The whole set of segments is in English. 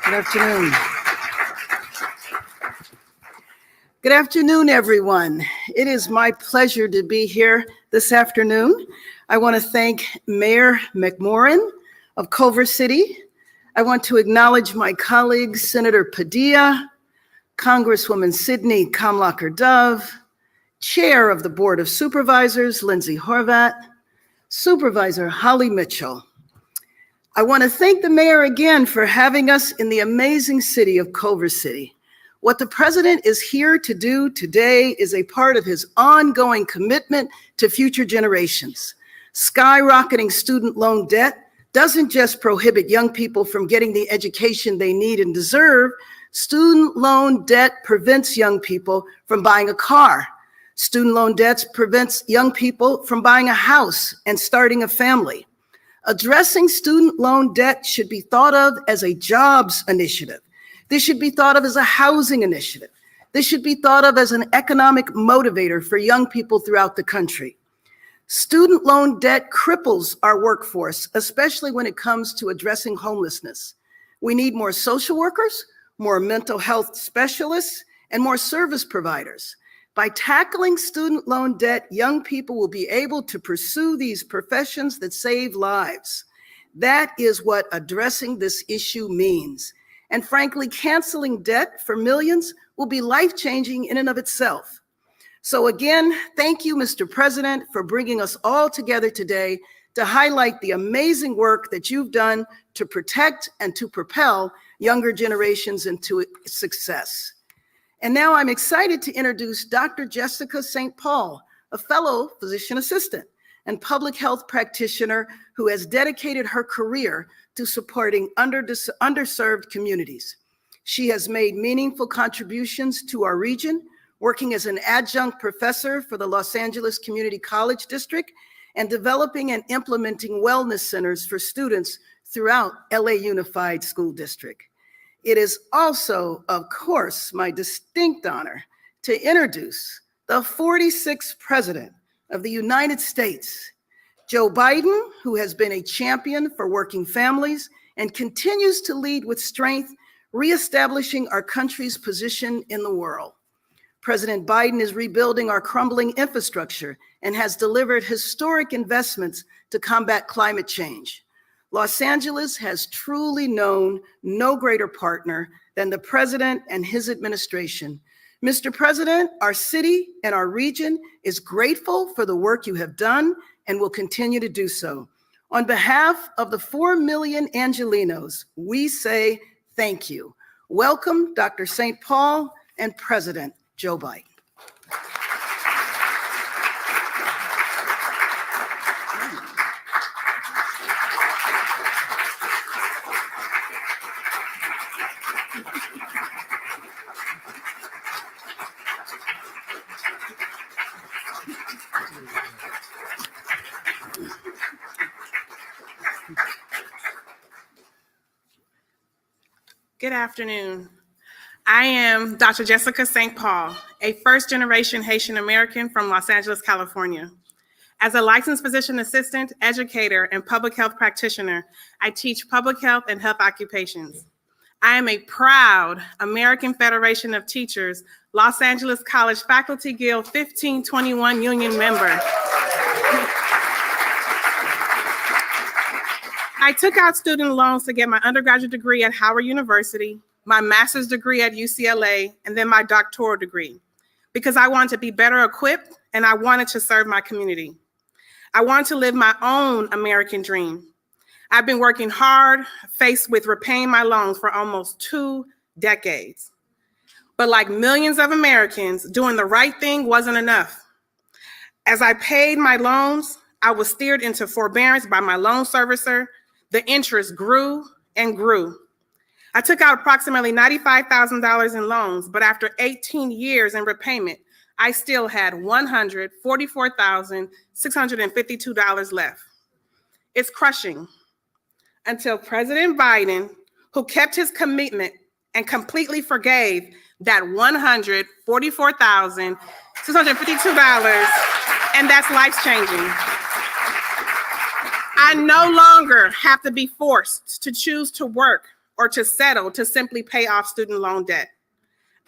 Good afternoon. Good afternoon, everyone. It is my pleasure to be here this afternoon. I want to thank Mayor McMorran of Culver City. I want to acknowledge my colleagues, Senator Padilla, Congresswoman Sydney Kamlacher-Dove, Chair of the Board of Supervisors, Lindsay Horvat, Supervisor Holly Mitchell. I want to thank the mayor again for having us in the amazing city of Culver City. What the president is here to do today is a part of his ongoing commitment to future generations. Skyrocketing student loan debt doesn't just prohibit young people from getting the education they need and deserve. Student loan debt prevents young people from buying a car. Student loan debts prevents young people from buying a house and starting a family. Addressing student loan debt should be thought of as a jobs initiative. This should be thought of as a housing initiative. This should be thought of as an economic motivator for young people throughout the country. Student loan debt cripples our workforce, especially when it comes to addressing homelessness. We need more social workers, more mental health specialists, and more service providers. By tackling student loan debt, young people will be able to pursue these professions that save lives. That is what addressing this issue means. And frankly, canceling debt for millions will be life-changing in and of itself. So again, thank you, Mr. President, for bringing us all together today to highlight the amazing work that you've done to protect and to propel younger generations into success. And now I'm excited to introduce Dr. Jessica St. Paul, a fellow physician assistant and public health practitioner who has dedicated her career to supporting underserved communities. She has made meaningful contributions to our region, working as an adjunct professor for the Los Angeles Community College District and developing and implementing wellness centers for students throughout LA Unified School District. It is also, of course, my distinct honor to introduce the 46th President of the United States, Joe Biden, who has been a champion for working families and continues to lead with strength, reestablishing our country's position in the world. President Biden is rebuilding our crumbling infrastructure and has delivered historic investments to combat climate change. Los Angeles has truly known no greater partner than the president and his administration. Mr. President, our city and our region is grateful for the work you have done and will continue to do so. On behalf of the 4 million Angelenos, we say thank you. Welcome, Dr. St. Paul and President Joe Biden. Good afternoon. I am Dr. Jessica St. Paul, a first-generation Haitian American from Los Angeles, California. As a licensed physician assistant, educator, and public health practitioner, I teach public health and health occupations. I am a proud American Federation of Teachers, Los Angeles College Faculty Guild 1521 union member. I took out student loans to get my undergraduate degree at Howard University, my master's degree at UCLA, and then my doctoral degree, because I wanted to be better equipped and I wanted to serve my community. I wanted to live my own American dream. I've been working hard, faced with repaying my loans for almost 2 decades. But like millions of Americans, doing the right thing wasn't enough. As I paid my loans, I was steered into forbearance by my loan servicer. The interest grew and grew. I took out approximately $95,000 in loans, but after 18 years in repayment, I still had $144,652 left. It's crushing until President Biden, who kept his commitment and completely forgave that $144,652, and that's life-changing. I no longer have to be forced to choose to work or to settle to simply pay off student loan debt.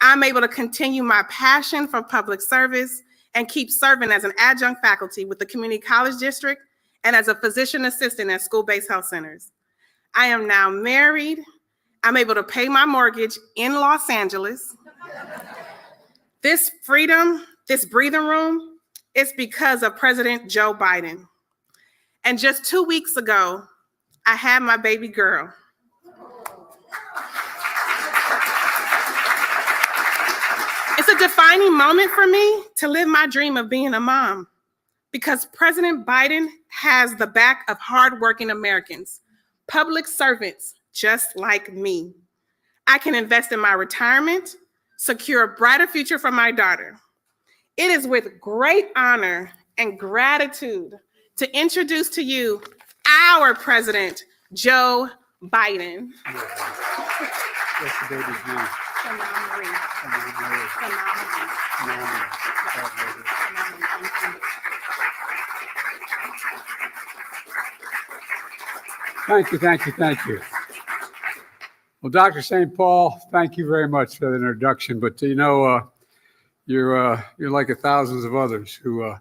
I'm able to continue my passion for public service and keep serving as an adjunct faculty with the Community College District and as a physician assistant at school-based health centers. I am now married. I'm able to pay my mortgage in Los Angeles. This freedom, this breathing room, is because of President Joe Biden. And just 2 weeks ago, I had my baby girl. It's a defining moment for me to live my dream of being a mom, because President Biden has the back of hardworking Americans, public servants just like me. I can invest in my retirement, secure a brighter future for my daughter. It is with great honor and gratitude to introduce to you our President, Joe Biden. What's the baby's name? Thank you, thank you, thank you. Well, Dr. St. Paul, thank you very much for the introduction. But you know, you're like thousands of others who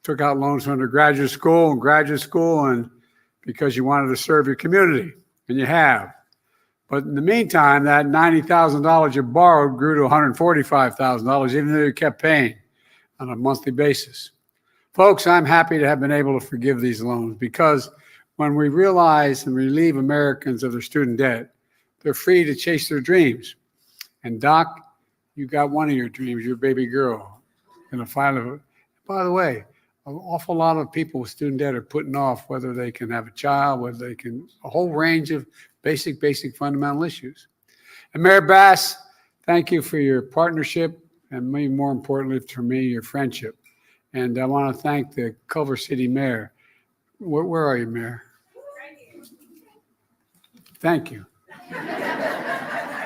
took out loans for undergraduate school and graduate school, and because you wanted to serve your community, and you have. But in the meantime, that $90,000 you borrowed grew to $145,000, even though you kept paying on a monthly basis. Folks, I'm happy to have been able to forgive these loans, because when we realize and relieve Americans of their student debt, they're free to chase their dreams. And Doc, you got one of your dreams, your baby girl, in a file. By the way, an awful lot of people with student debt are putting off whether they can have a child, whether they can, a whole range of basic fundamental issues. And Mayor Bass, thank you for your partnership, and maybe more importantly for me, your friendship. And I want to thank the Culver City Mayor. Where are you, Mayor? Thank you.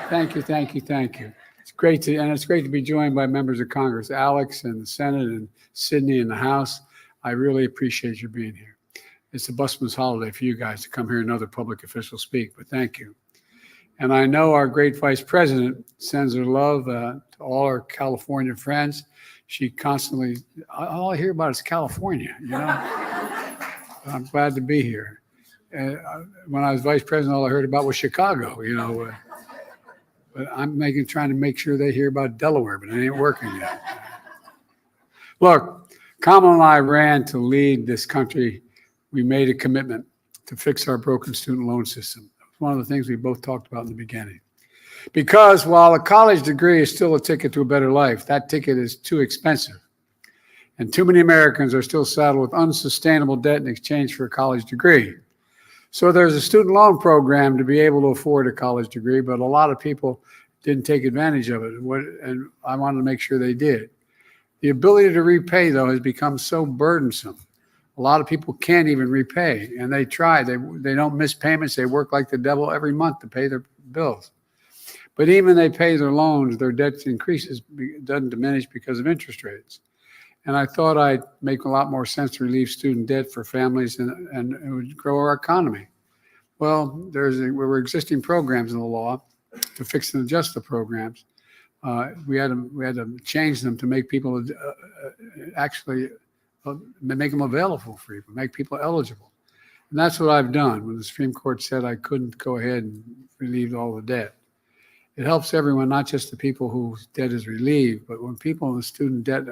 Thank you, thank you, thank you. It's great to be joined by members of Congress, Alex and the Senate and Sydney in the House. I really appreciate you being here. It's a busman's holiday for you guys to come here and other public officials speak, but thank you. And I know our great Vice President sends her love to all our California friends. She constantly, all I hear about is California, you know? I'm glad to be here. When I was Vice President, all I heard about was Chicago, you know. But I'm trying to make sure they hear about Delaware, but it ain't working yet. Look, Kamala and I ran to lead this country. We made a commitment to fix our broken student loan system. It was one of the things we both talked about in the beginning. Because while a college degree is still a ticket to a better life, that ticket is too expensive. And too many Americans are still saddled with unsustainable debt in exchange for a college degree. So there's a student loan program to be able to afford a college degree, but a lot of people didn't take advantage of it. And I wanted to make sure they did. The ability to repay, though, has become so burdensome. A lot of people can't even repay, and they try. They don't miss payments. They work like the devil every month to pay their bills. But even they pay their loans, their debt increases, doesn't diminish because of interest rates. And I thought I'd make a lot more sense to relieve student debt for families and it would grow our economy. Well, there were existing programs in the law to fix and adjust the programs. We had to change them to make people actually make them available for people, make people eligible. And that's what I've done when the Supreme Court said I couldn't go ahead and relieve all the debt. It helps everyone, not just the people whose debt is relieved, but when people in student debt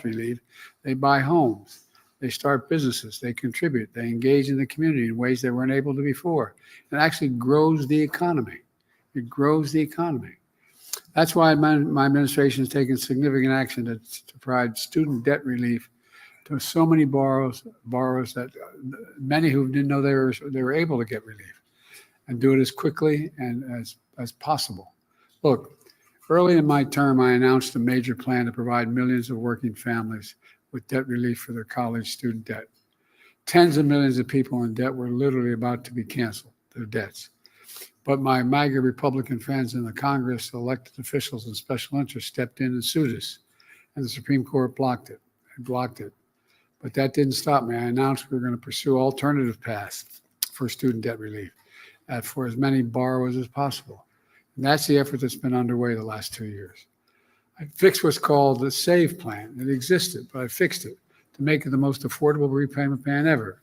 relieved, they buy homes, they start businesses, they contribute, they engage in the community in ways they weren't able to before. It actually grows the economy. It grows the economy. That's why my administration has taken significant action to provide student debt relief to so many borrowers that many who didn't know they were able to get relief, and do it as quickly and as possible. Look, early in my term, I announced a major plan to provide millions of working families with debt relief for their college student debt. Tens of millions of people in debt were literally about to be canceled, their debts. But my MAGA Republican friends in the Congress, elected officials and special interests stepped in and sued us, and the Supreme Court blocked it. But that didn't stop me. I announced we were going to pursue alternative paths for student debt relief. for as many borrowers as possible. And that's the effort that's been underway the last 2 years. I fixed what's called the SAVE plan. It existed, but I fixed it to make it the most affordable repayment plan ever.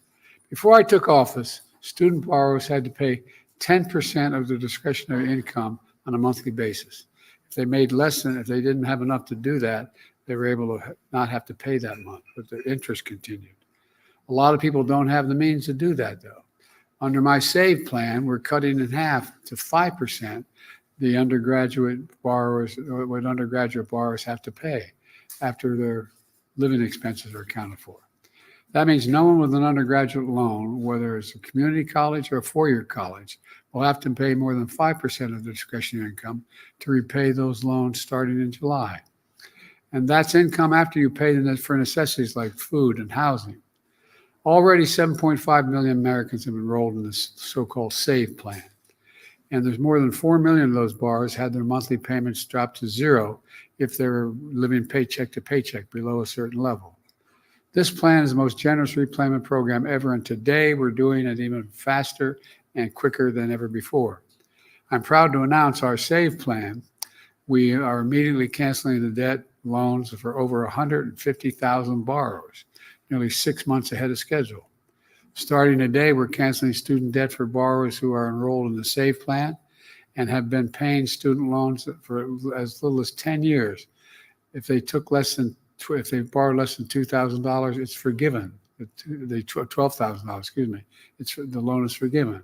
Before I took office, student borrowers had to pay 10% of their discretionary income on a monthly basis. If they didn't have enough to do that, they were able to not have to pay that month, but the interest continued. A lot of people don't have the means to do that, though. Under my SAVE plan, we're cutting in half to 5% the what undergraduate borrowers have to pay after their living expenses are accounted for. That means no one with an undergraduate loan, whether it's a community college or a four-year college, will have to pay more than 5% of their discretionary income to repay those loans starting in July. And that's income after you pay for necessities like food and housing. Already 7.5 million Americans have enrolled in this so-called SAVE plan. And there's more than 4 million of those borrowers had their monthly payments drop to zero if they're living paycheck to paycheck below a certain level. This plan is the most generous repayment program ever, and today we're doing it even faster and quicker than ever before. I'm proud to announce our SAVE plan. We are immediately canceling the debt loans for over 150,000 borrowers, nearly 6 months ahead of schedule. Starting today, we're canceling student debt for borrowers who are enrolled in the SAVE plan and have been paying student loans for as little as 10 years. If they borrowed less than $2,000, it's forgiven. $12,000, the loan is forgiven.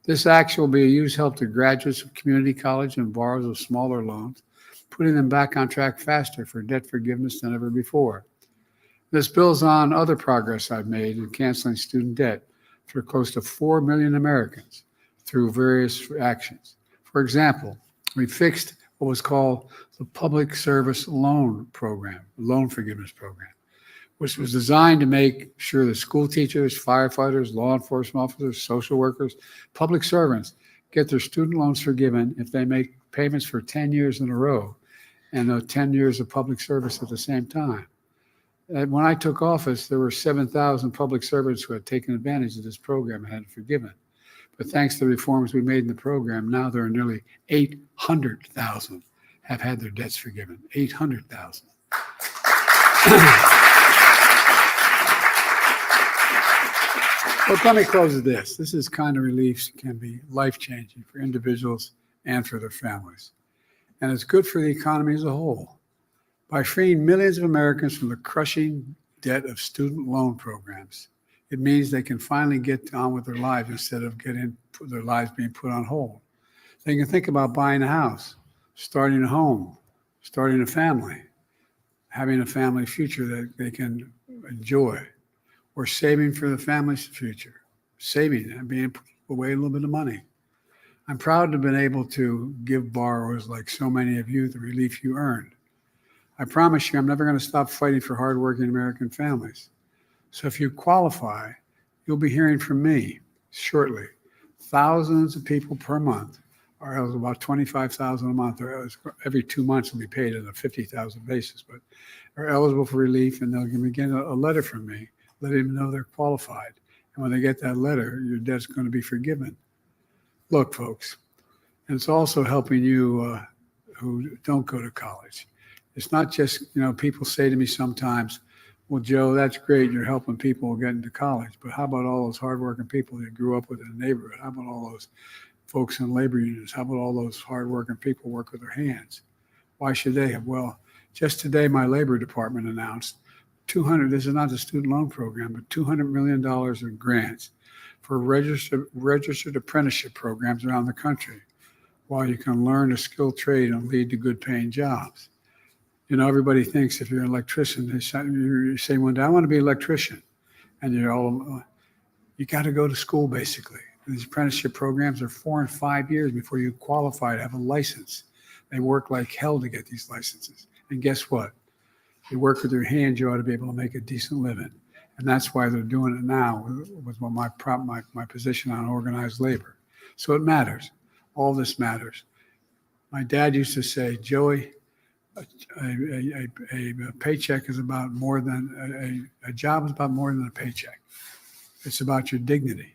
This action will be a huge help to graduates of community college and borrowers of smaller loans, putting them back on track faster for debt forgiveness than ever before. This builds on other progress I've made in canceling student debt for close to 4 million Americans through various actions. For example, we fixed what was called the Public Service Loan Forgiveness Program, which was designed to make sure that school teachers, firefighters, law enforcement officers, social workers, public servants get their student loans forgiven if they make payments for 10 years in a row and 10 years of public service at the same time. And when I took office, there were 7,000 public servants who had taken advantage of this program and had it forgiven. But thanks to the reforms we made in the program, now there are nearly 800,000 have had their debts forgiven. 800,000. But let me close with this. This kind of relief can be life-changing for individuals and for their families. And it's good for the economy as a whole. By freeing millions of Americans from the crushing debt of student loan programs, it means they can finally get on with their lives instead of their lives being put on hold. They can think about buying a house, starting a home, starting a family, having a family future that they can enjoy, or saving for the family's future, saving and being put away a little bit of money. I'm proud to have been able to give borrowers like so many of you the relief you earned. I promise you, I'm never going to stop fighting for hardworking American families. So if you qualify, you'll be hearing from me shortly. Thousands of people per month are eligible, about 25,000 a month. Every 2 months will be paid on a 50,000 basis, but are eligible for relief, and they'll get a letter from me letting them know they're qualified. And when they get that letter, your debt's going to be forgiven. Look, folks, and it's also helping you who don't go to college. It's not just, people say to me sometimes, well, Joe, that's great. You're helping people get into college. But how about all those hardworking people you grew up with in the neighborhood? How about all those folks in labor unions? How about all those hardworking people who work with their hands? Why should they have? Well, just today, my labor department announced this is not the student loan program, but $200 million in grants for registered apprenticeship programs around the country, while you can learn a skilled trade and lead to good paying jobs. Everybody thinks if you're an electrician, you say one day, I want to be an electrician. And you got to go to school, basically. These apprenticeship programs are 4 and 5 years before you qualify to have a license. They work like hell to get these licenses. And guess what? You work with your hands, you ought to be able to make a decent living. And that's why they're doing it now with my position on organized labor. So it matters. All this matters. My dad used to say, Joey, a paycheck is about more than a job is about more than a paycheck. It's about your dignity.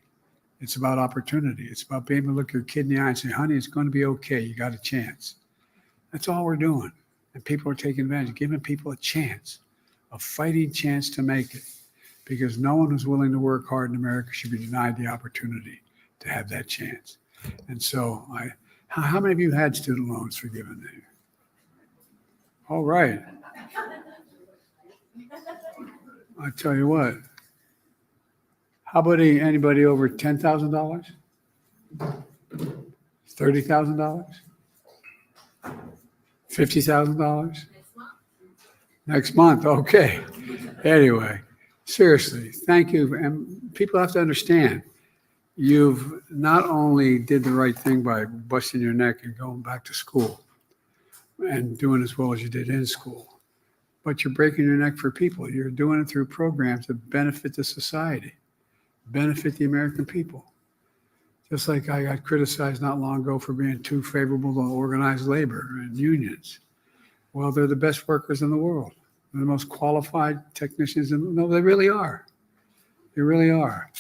It's about opportunity. It's about being able to look your kid in the eye and say, honey, it's going to be okay. You got a chance. That's all we're doing. And people are taking advantage, giving people a chance, a fighting chance to make it. Because no one who's willing to work hard in America should be denied the opportunity to have that chance. And so how many of you had student loans forgiven? All right. I tell you what. How about anybody over $10,000? $30,000? $50,000? Next month, okay. Anyway, seriously, thank you. And people have to understand, you've not only did the right thing by busting your neck and going back to school and doing as well as you did in school, but you're breaking your neck for people. You're doing it through programs that benefit the society, benefit the American people. Just like I got criticized not long ago for being too favorable to organized labor and unions. Well, they're the best workers in the world. They're the most qualified technicians. No, they really are. They really are.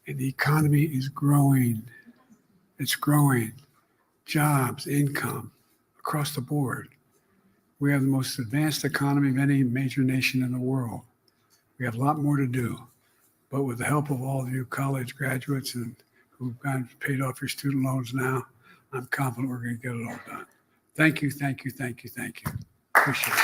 And the economy is growing. It's growing. Jobs, income, across the board. We have the most advanced economy of any major nation in the world. We have a lot more to do. But with the help of all of you college graduates and who've paid off your student loans now, I'm confident we're going to get it all done. Thank you, thank you, thank you, thank you. Appreciate it.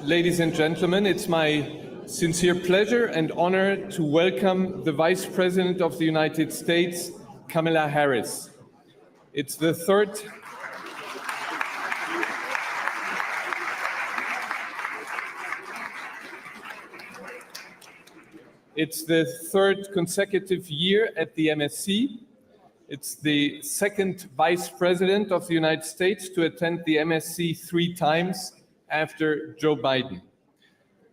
Ladies and gentlemen, it's my sincere pleasure and honor to welcome the Vice President of the United States, Kamala Harris. It's the third consecutive year at the MSC. It's the second Vice President of the United States to attend the MSC 3 times after Joe Biden.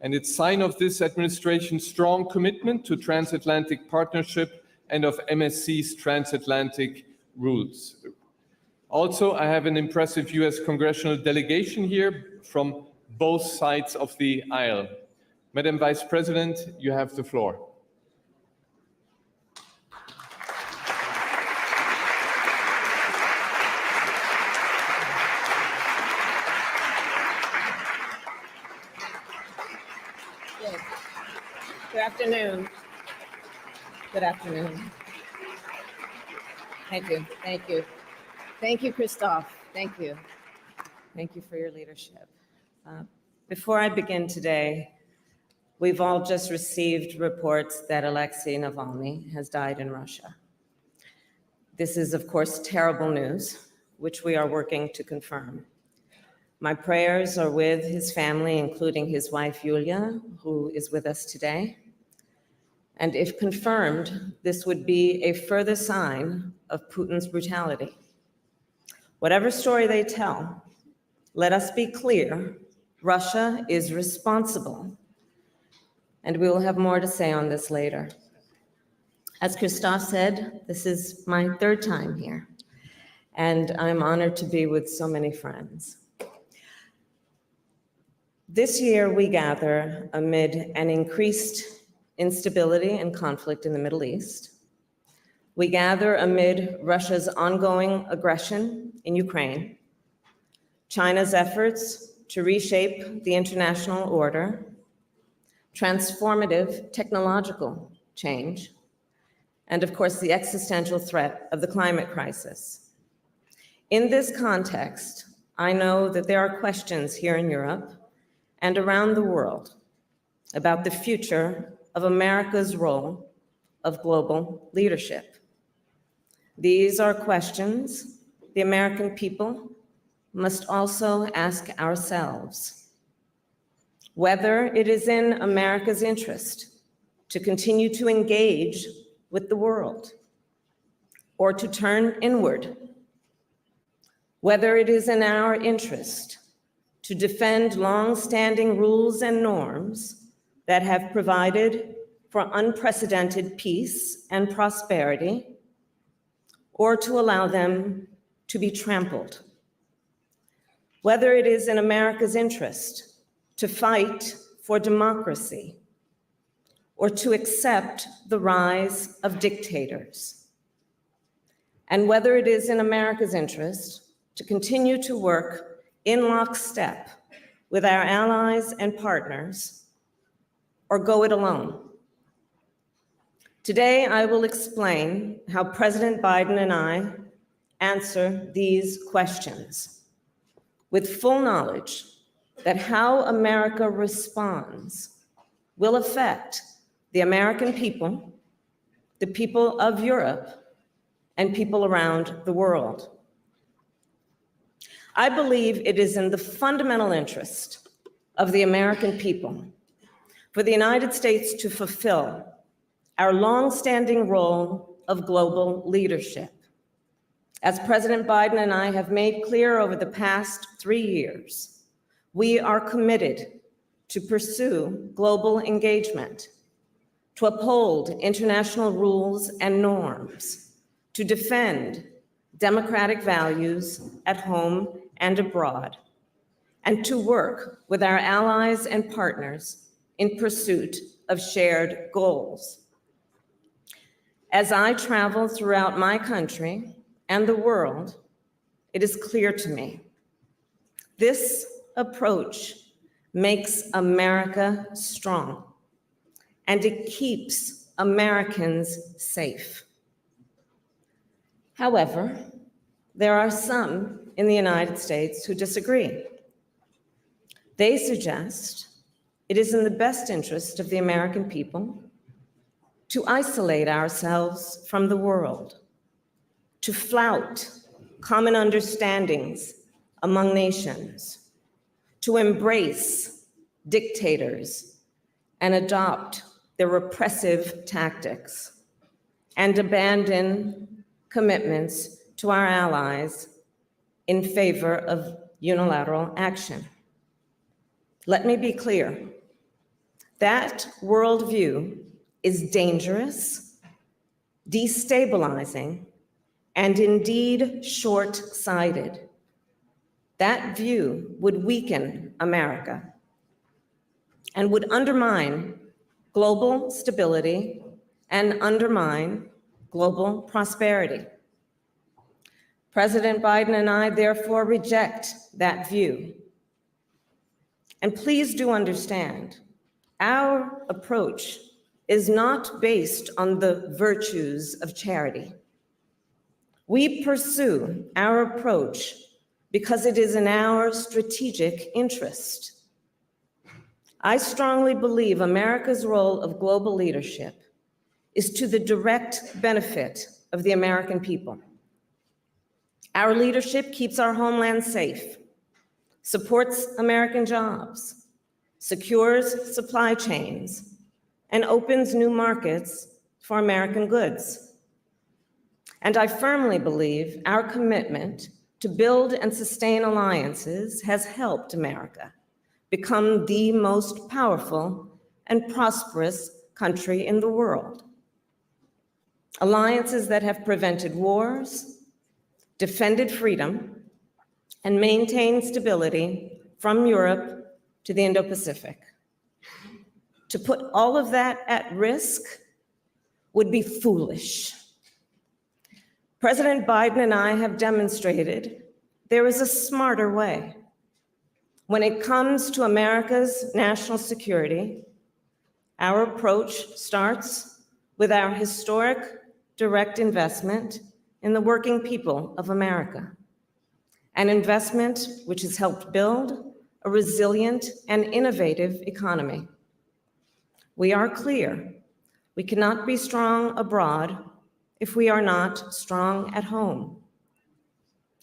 And it's a sign of this administration's strong commitment to transatlantic partnership and of MSC's transatlantic rules. Also, I have an impressive US congressional delegation here from both sides of the aisle. Madam Vice President, you have the floor. Good afternoon. Good afternoon. Thank you. Thank you. Thank you, Christophe. Thank you. Thank you for your leadership. Before I begin today, we've all just received reports that Alexei Navalny has died in Russia. This is, of course, terrible news, which we are working to confirm. My prayers are with his family, including his wife, Yulia, who is with us today. And if confirmed, this would be a further sign of Putin's brutality. Whatever story they tell, let us be clear, Russia is responsible. And we will have more to say on this later. As Christophe said, this is my third time here, and I'm honored to be with so many friends. This year, we gather amid an increased instability and conflict in the Middle East. We gather amid Russia's ongoing aggression in Ukraine, China's efforts to reshape the international order, transformative technological change, and of course, the existential threat of the climate crisis. In this context, I know that there are questions here in Europe and around the world about the future of America's role of global leadership. These are questions the American people must also ask ourselves. Whether it is in America's interest to continue to engage with the world or to turn inward. Whether it is in our interest to defend long-standing rules and norms that have provided for unprecedented peace and prosperity, or to allow them to be trampled. Whether it is in America's interest to fight for democracy, or to accept the rise of dictators. And whether it is in America's interest to continue to work in lockstep with our allies and partners, or go it alone. Today, I will explain how President Biden and I answer these questions with full knowledge that how America responds will affect the American people, the people of Europe, and people around the world. I believe it is in the fundamental interest of the American people for the United States to fulfill our longstanding role of global leadership. As President Biden and I have made clear over the past 3 years, we are committed to pursue global engagement, to uphold international rules and norms, to defend democratic values at home and abroad, and to work with our allies and partners in pursuit of shared goals. As I travel throughout my country and the world, it is clear to me, this approach makes America strong, and it keeps Americans safe. However, there are some in the United States who disagree. They suggest it is in the best interest of the American people to isolate ourselves from the world, to flout common understandings among nations, to embrace dictators and adopt their repressive tactics, and abandon commitments to our allies in favor of unilateral action. Let me be clear. That worldview is dangerous, destabilizing, and indeed short-sighted. That view would weaken America and would undermine global stability and undermine global prosperity. President Biden and I therefore reject that view. And please do understand, our approach is not based on the virtues of charity. We pursue our approach because it is in our strategic interest. I strongly believe America's role of global leadership is to the direct benefit of the American people. Our leadership keeps our homeland safe, supports American jobs, secures supply chains, and opens new markets for American goods. And I firmly believe our commitment to build and sustain alliances has helped America become the most powerful and prosperous country in the world. Alliances that have prevented wars, defended freedom, and maintained stability from Europe to the Indo-Pacific. To put all of that at risk would be foolish. President Biden and I have demonstrated there is a smarter way. When it comes to America's national security, our approach starts with our historic direct investment in the working people of America, an investment which has helped build a resilient and innovative economy. We are clear, we cannot be strong abroad if we are not strong at home.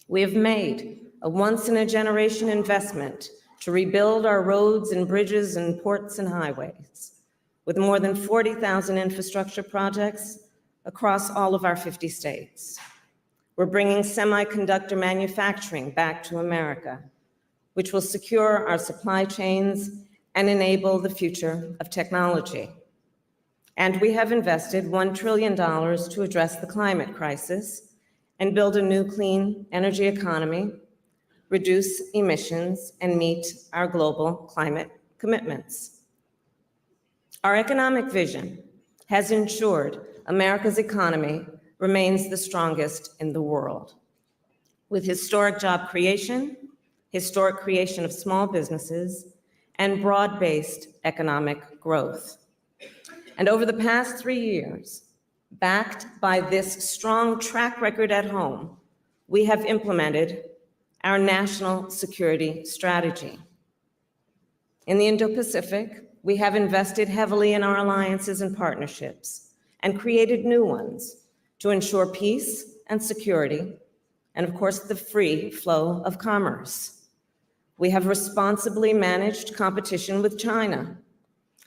We have made a once-in-a-generation investment to rebuild our roads and bridges and ports and highways, with more than 40,000 infrastructure projects across all of our 50 states. We're bringing semiconductor manufacturing back to America, which will secure our supply chains and enable the future of technology. And we have invested $1 trillion to address the climate crisis and build a new clean energy economy, reduce emissions, and meet our global climate commitments. Our economic vision has ensured America's economy remains the strongest in the world, with historic job creation, historic creation of small businesses, and broad-based economic growth. And over the past 3 years, backed by this strong track record at home, we have implemented our national security strategy. In the Indo-Pacific, we have invested heavily in our alliances and partnerships and created new ones to ensure peace and security, and of course, the free flow of commerce. We have responsibly managed competition with China,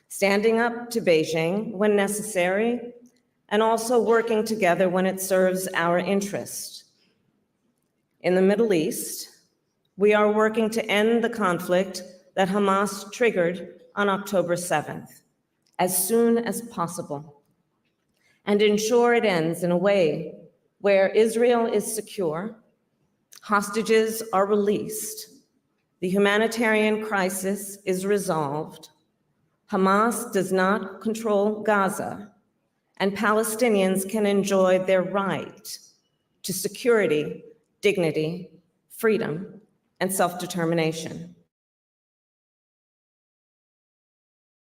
standing up to Beijing when necessary, and also working together when it serves our interest. In the Middle East, we are working to end the conflict that Hamas triggered on October 7th, as soon as possible, and ensure it ends in a way where Israel is secure, hostages are released, the humanitarian crisis is resolved, Hamas does not control Gaza, and Palestinians can enjoy their right to security, dignity, freedom, and self-determination.